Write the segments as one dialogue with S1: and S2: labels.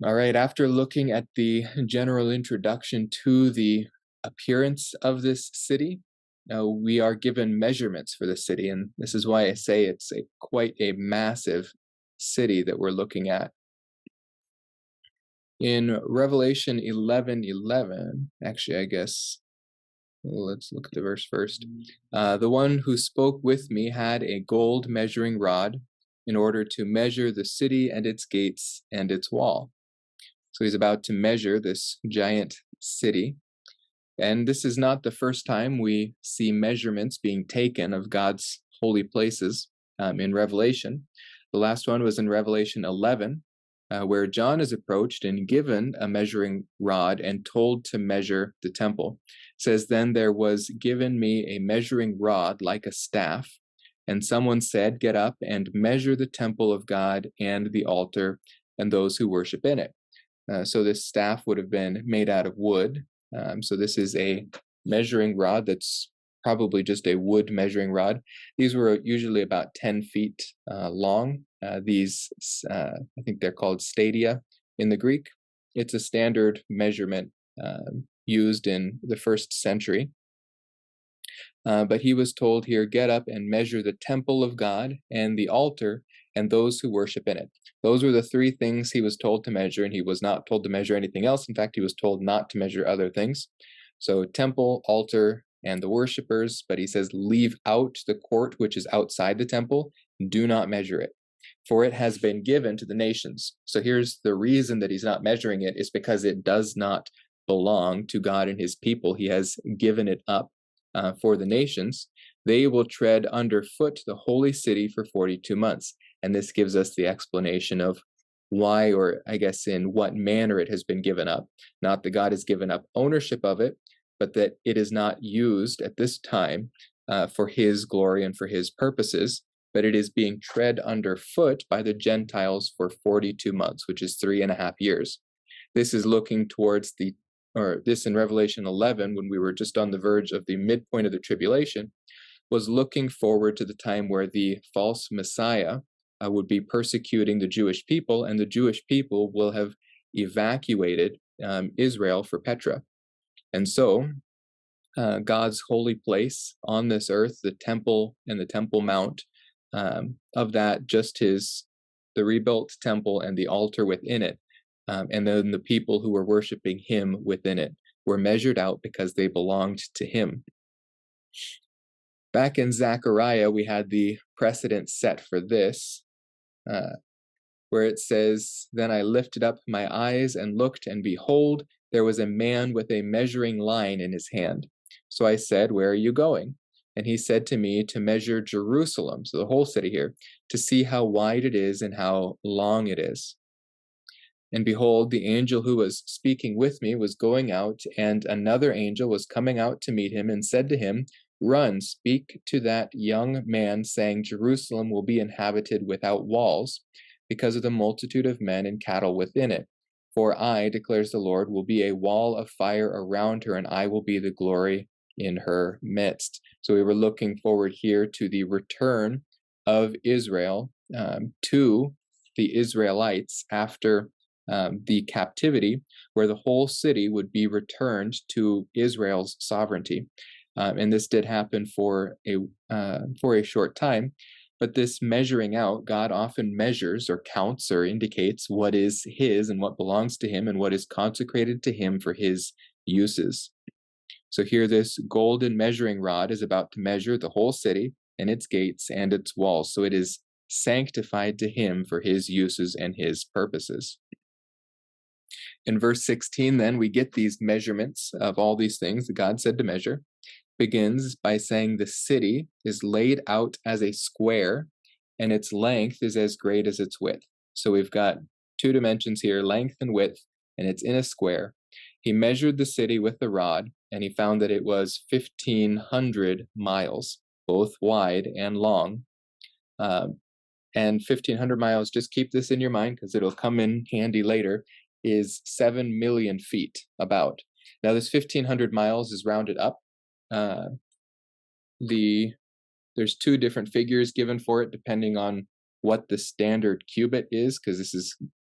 S1: All right, after looking at the general introduction to the appearance of this city, we are given measurements for the city, and this is why I say it's quite a massive city that we're looking at. In Revelation 11:11, actually, I guess, let's look at the verse first. The one who spoke with me had a gold measuring rod in order to measure the city and its gates and its wall. So he's about to measure this giant city. And this is not the first time we see measurements being taken of God's holy places in Revelation. The last one was in Revelation 11, where John is approached and given a measuring rod and told to measure the temple. It says, "Then there was given me a measuring rod like a staff, and someone said, 'Get up and measure the temple of God and the altar and those who worship in it.'" So this staff would have been made out of wood. So this is a measuring rod that's probably just a wood measuring rod. These were usually about 10 feet long. These, I think they're called stadia in the Greek. It's a standard measurement used in the first century. But he was told here, "Get up and measure the temple of God and the altar and those who worship in it." Those were the three things he was told to measure, and he was not told to measure anything else. In fact, he was told not to measure other things. So temple, altar, and the worshipers, but he says, leave out the court which is outside the temple. Do not measure it, for it has been given to the nations. So here's the reason that he's not measuring it, is because it does not belong to God and his people. He has given it up for the nations. They will tread underfoot the holy city for 42 months. And this gives us the explanation of why, or I guess in what manner it has been given up. Not that God has given up ownership of it, but that it is not used at this time for his glory and for his purposes, but it is being tread underfoot by the Gentiles for 42 months, which is 3.5 years. This is looking towards this in Revelation 11, when we were just on the verge of the midpoint of the tribulation, was looking forward to the time where the false Messiah would be persecuting the Jewish people, and the Jewish people will have evacuated Israel for Petra. And so God's holy place on this earth, the temple and the Temple Mount, of that, just the rebuilt temple and the altar within it, and then the people who were worshiping him within it, were measured out because they belonged to him. Back in Zechariah, we had the precedent set for this, where it says, "Then I lifted up my eyes and looked, and behold, there was a man with a measuring line in his hand. So I said, 'Where are you going?' And he said to me, 'To measure Jerusalem,'" so the whole city here, "'to see how wide it is and how long it is.' And behold, the angel who was speaking with me was going out, and another angel was coming out to meet him and said to him, 'Run, speak to that young man, saying, Jerusalem will be inhabited without walls, because of the multitude of men and cattle within it. For I, declares the Lord, will be a wall of fire around her, and I will be the glory in her midst.'" So we were looking forward here to the return of Israel to the Israelites after the captivity, where the whole city would be returned to Israel's sovereignty. And this did happen for a short time. But this measuring out, God often measures or counts or indicates what is his and what belongs to him and what is consecrated to him for his uses. So here this golden measuring rod is about to measure the whole city and its gates and its walls. So it is sanctified to him for his uses and his purposes. In verse 16, then, we get these measurements of all these things that God said to measure. Begins by saying the city is laid out as a square, and its length is as great as its width. So we've got two dimensions here, length and width, and it's in a square. He measured the city with the rod, and he found that it was 1,500 miles, both wide and long. And 1,500 miles, just keep this in your mind because it'll come in handy later, is 7 million feet about. Now this 1,500 miles is rounded up. There's two different figures given for it depending on what the standard cubit is, because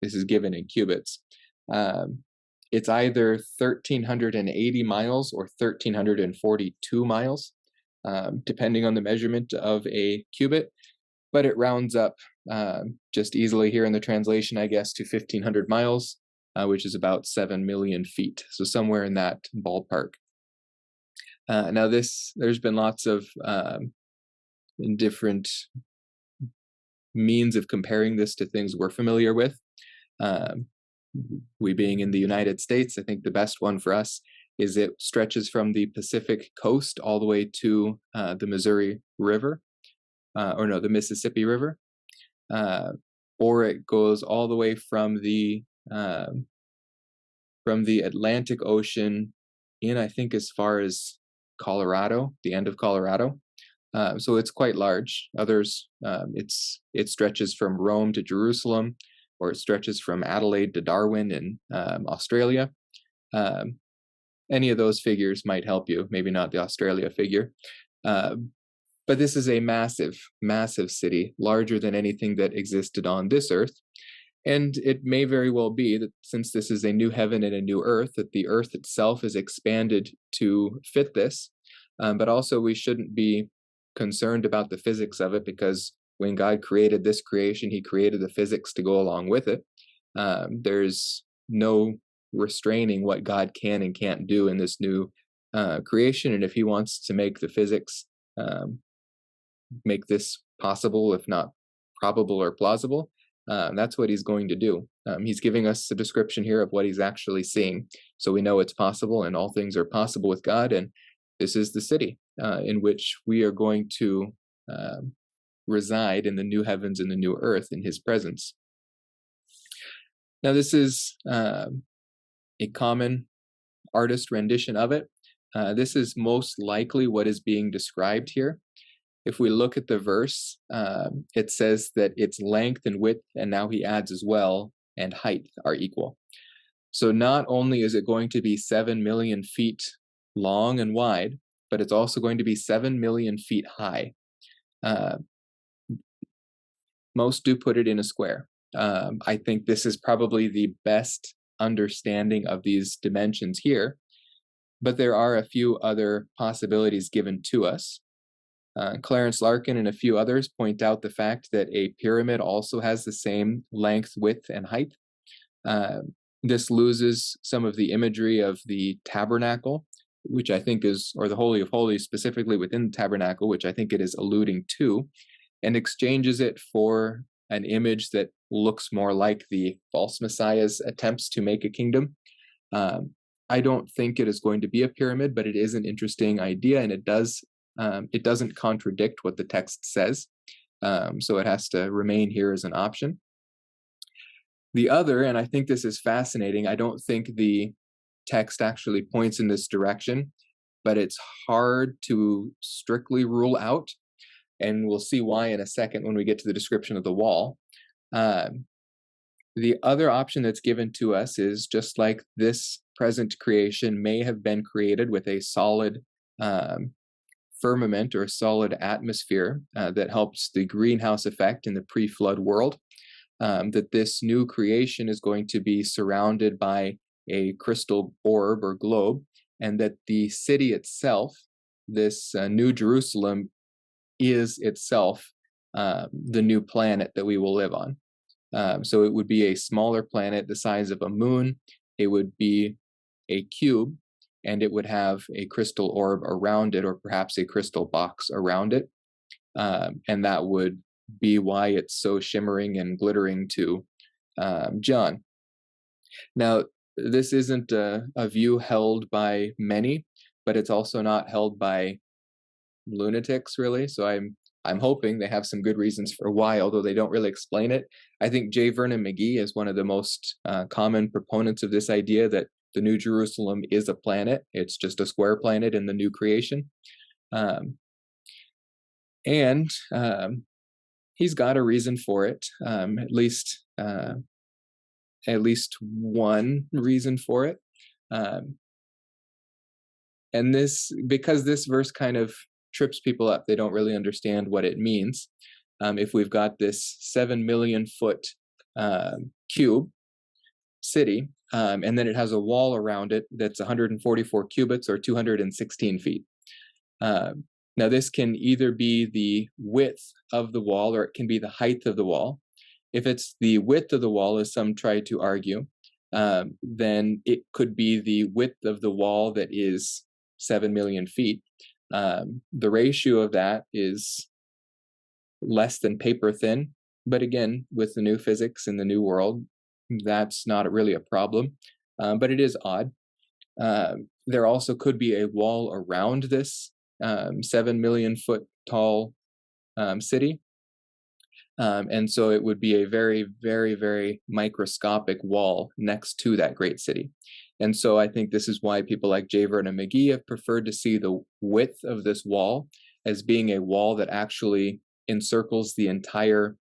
S1: this is given in cubits. It's either 1,380 miles or 1,342 miles, depending on the measurement of a cubit, but it rounds up just easily here in the translation, I guess, to 1,500 miles, which is about 7 million feet. So somewhere in that ballpark. Now there's been lots of different means of comparing this to things we're familiar with. We being in the United States, I think the best one for us is it stretches from the Pacific coast all the way to the Missouri River, the Mississippi River, or it goes all the way from the Atlantic Ocean in, I think, as far as Colorado, the end of Colorado. So it's quite large. Others, it stretches from Rome to Jerusalem, or it stretches from Adelaide to Darwin in Australia. Any of those figures might help you, maybe not the Australia figure. But this is a massive, massive city, larger than anything that existed on this earth. And it may very well be that since this is a new heaven and a new earth, that the earth itself is expanded to fit this. But also we shouldn't be concerned about the physics of it, because when God created this creation, he created the physics to go along with it. There's no restraining what God can and can't do in this new creation. And if he wants to make the physics make this possible, if not probable or plausible, that's what he's going to do. He's giving us a description here of what he's actually seeing. So we know it's possible, and all things are possible with God. And this is the city in which we are going to reside in the new heavens and the new earth in his presence. Now, this is a common artist rendition of it. This is most likely what is being described here. If we look at the verse, it says that its length and width, and now he adds as well, and height are equal. So not only is it going to be 7 million feet long and wide, but it's also going to be 7 million feet high. Most do put it in a square. I think this is probably the best understanding of these dimensions here, but there are a few other possibilities given to us. Clarence Larkin and a few others point out the fact that a pyramid also has the same length, width, and height. This loses some of the imagery of the tabernacle, which I think is, or the Holy of Holies specifically within the tabernacle, which I think it is alluding to, and exchanges it for an image that looks more like the false messiah's attempts to make a kingdom. I don't think it is going to be a pyramid, but it is an interesting idea, and it doesn't contradict what the text says, so it has to remain here as an option. The other, and I think this is fascinating, I don't think the text actually points in this direction, but it's hard to strictly rule out, and we'll see why in a second when we get to the description of the wall. The other option that's given to us is, just like this present creation may have been created with a solid firmament or a solid atmosphere that helps the greenhouse effect in the pre-flood world, that this new creation is going to be surrounded by a crystal orb or globe, and that the city itself, this New Jerusalem, is itself the new planet that we will live on. So it would be a smaller planet the size of a moon. It would be a cube, and it would have a crystal orb around it, or perhaps a crystal box around it. And that would be why it's so shimmering and glittering to John. Now, this isn't a view held by many, but it's also not held by lunatics, really. So I'm hoping they have some good reasons for why, although they don't really explain it. I think J. Vernon McGee is one of the most common proponents of this idea that the New Jerusalem is a planet. It's just a square planet in the new creation. And he's got a reason for it, at least one reason for it. And because this verse kind of trips people up, they don't really understand what it means. If we've got this 7 million foot cube, city, and then it has a wall around it that's 144 cubits or 216 feet. Now, this can either be the width of the wall or it can be the height of the wall. If it's the width of the wall, as some try to argue, then it could be the width of the wall that is 7 million feet. The ratio of that is less than paper thin. But again, with the new physics in the new world, that's not really a problem. But it is odd. There also could be a wall around this 7 million foot tall city. And so it would be a very, very, very microscopic wall next to that great city. And so I think this is why people like J. Vernon McGee have preferred to see the width of this wall as being a wall that actually encircles the entire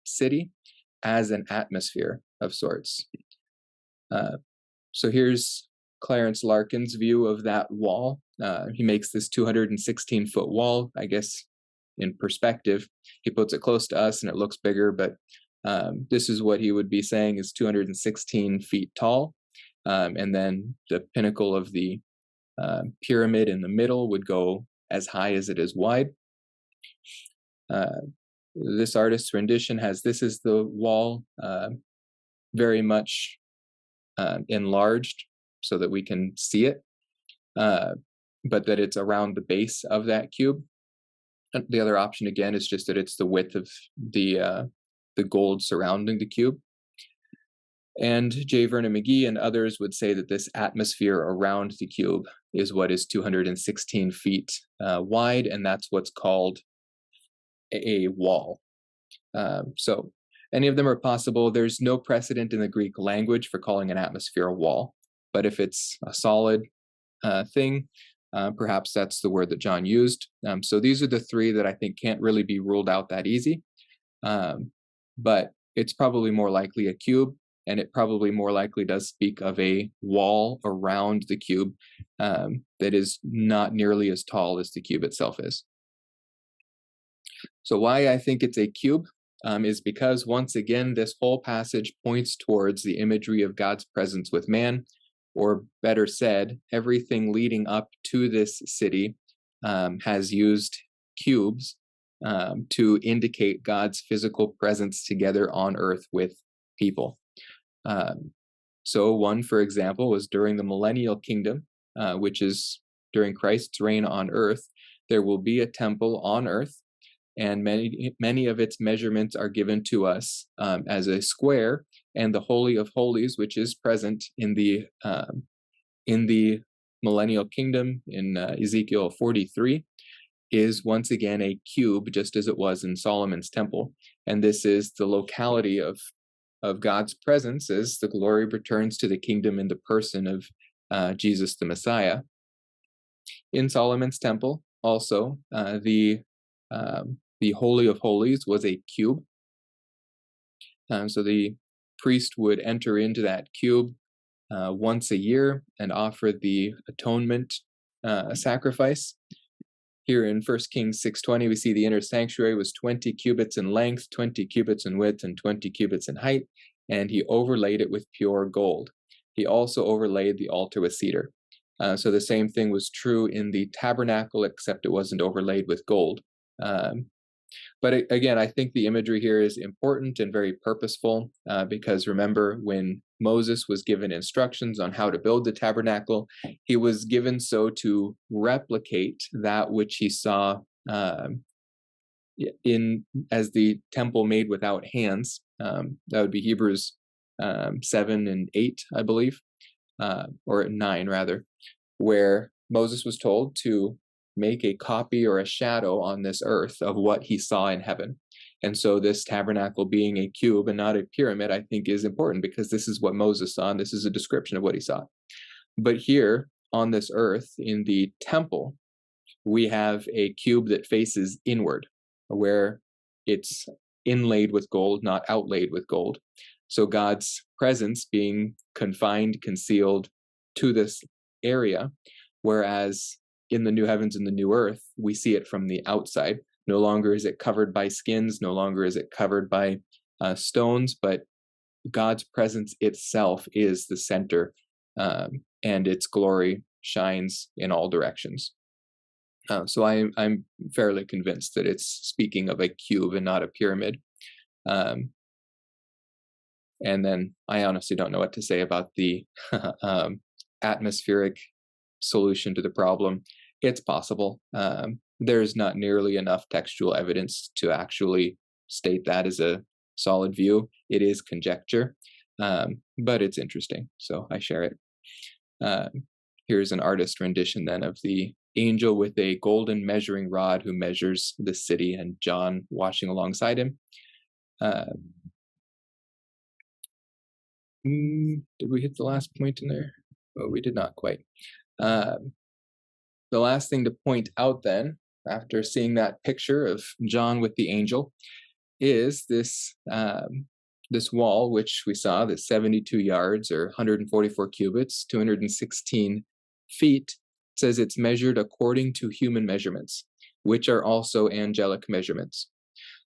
S1: city as an atmosphere of sorts. So here's Clarence Larkin's view of that wall. He makes this 216-foot wall, I guess, in perspective. He puts it close to us and it looks bigger, but this is what he would be saying is 216 feet tall. And then the pinnacle of the pyramid in the middle would go as high as it is wide. This artist's rendition has this is the wall very much enlarged so that we can see it, but that it's around the base of that cube. And the other option again is just that it's the width of the gold surrounding the cube. And J. Vernon McGee and others would say that this atmosphere around the cube is what is 216 feet wide, and that's what's called a wall. So any of them are possible. There's no precedent in the Greek language for calling an atmosphere a wall, but if it's a solid thing, perhaps that's the word that John used. So these are the three that I think can't really be ruled out that easy, but it's probably more likely a cube, and it probably more likely does speak of a wall around the cube that is not nearly as tall as the cube itself is. So why I think it's a cube is because, once again, this whole passage points towards the imagery of God's presence with man, or better said, everything leading up to this city has used cubes to indicate God's physical presence together on earth with people. So one, for example, was during the millennial kingdom, which is during Christ's reign on earth. There will be a temple on earth, and many of its measurements are given to us as a square, and the Holy of Holies, which is present in the millennial kingdom in Ezekiel 43, is once again a cube, just as it was in Solomon's temple. And this is the locality of God's presence as the glory returns to the kingdom in the person of Jesus the Messiah. In Solomon's temple, also, the Holy of Holies was a cube. So the priest would enter into that cube once a year and offer the atonement sacrifice. Here in 1 Kings 6:20, we see the inner sanctuary was 20 cubits in length, 20 cubits in width, and 20 cubits in height, and he overlaid it with pure gold. He also overlaid the altar with cedar. So the same thing was true in the tabernacle, except it wasn't overlaid with gold. But again, I think the imagery here is important and very purposeful because remember, when Moses was given instructions on how to build the tabernacle, he was given so to replicate that which he saw as the temple made without hands. That would be Hebrews 7 and 8, I believe, or 9 rather, where Moses was told to make a copy or a shadow on this earth of what he saw in heaven. And so this tabernacle being a cube and not a pyramid, I think is important because this is what Moses saw, and this is a description of what he saw. But here on this earth in the temple, we have a cube that faces inward, where it's inlaid with gold, not outlaid with gold. So God's presence being confined, concealed to this area, whereas in the new heavens and the new earth, we see it from the outside. No longer is it covered by skins, no longer is it covered by stones, but God's presence itself is the center, and its glory shines in all directions. So I'm fairly convinced that it's speaking of a cube and not a pyramid. Um, and then I honestly don't know what to say about the atmospheric solution to the problem. It's possible. There's not nearly enough textual evidence to actually state that as a solid view. It is conjecture, but it's interesting, so I share it. Here's an artist rendition then of the angel with a golden measuring rod who measures the city, and John watching alongside him. Did we hit the last point in there? Oh, we did not quite. The last thing to point out then, after seeing that picture of John with the angel, is this this wall, which we saw, the 72 yards or 144 cubits, 216 feet. It says it's measured according to human measurements, which are also angelic measurements.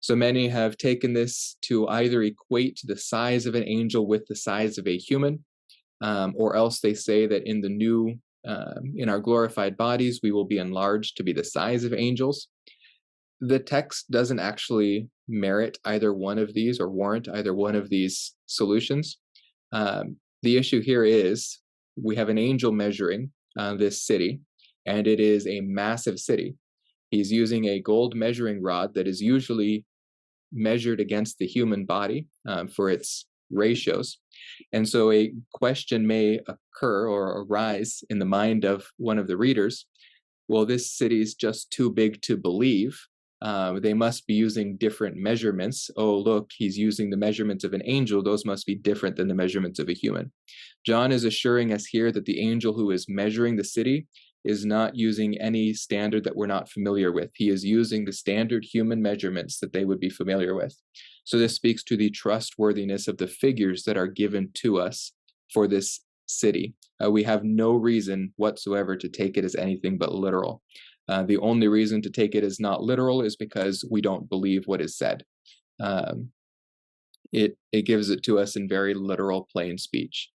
S1: So many have taken this to either equate the size of an angel with the size of a human, or else they say that in the new, in our glorified bodies, we will be enlarged to be the size of angels. The text doesn't actually merit either one of these or warrant either one of these solutions. The issue here is we have an angel measuring this city, and it is a massive city. He's using a gold measuring rod that is usually measured against the human body for its ratios. And so a question may occur or arise in the mind of one of the readers. Well, this city is just too big to believe. They must be using different measurements. Oh, look, he's using the measurements of an angel. Those must be different than the measurements of a human. John is assuring us here that the angel who is measuring the city is not using any standard that we're not familiar with. He is using the standard human measurements that they would be familiar with. So this speaks to the trustworthiness of the figures that are given to us for this city. We have no reason whatsoever to take it as anything but literal. The only reason to take it as not literal is because we don't believe what is said. It gives it to us in very literal, plain speech.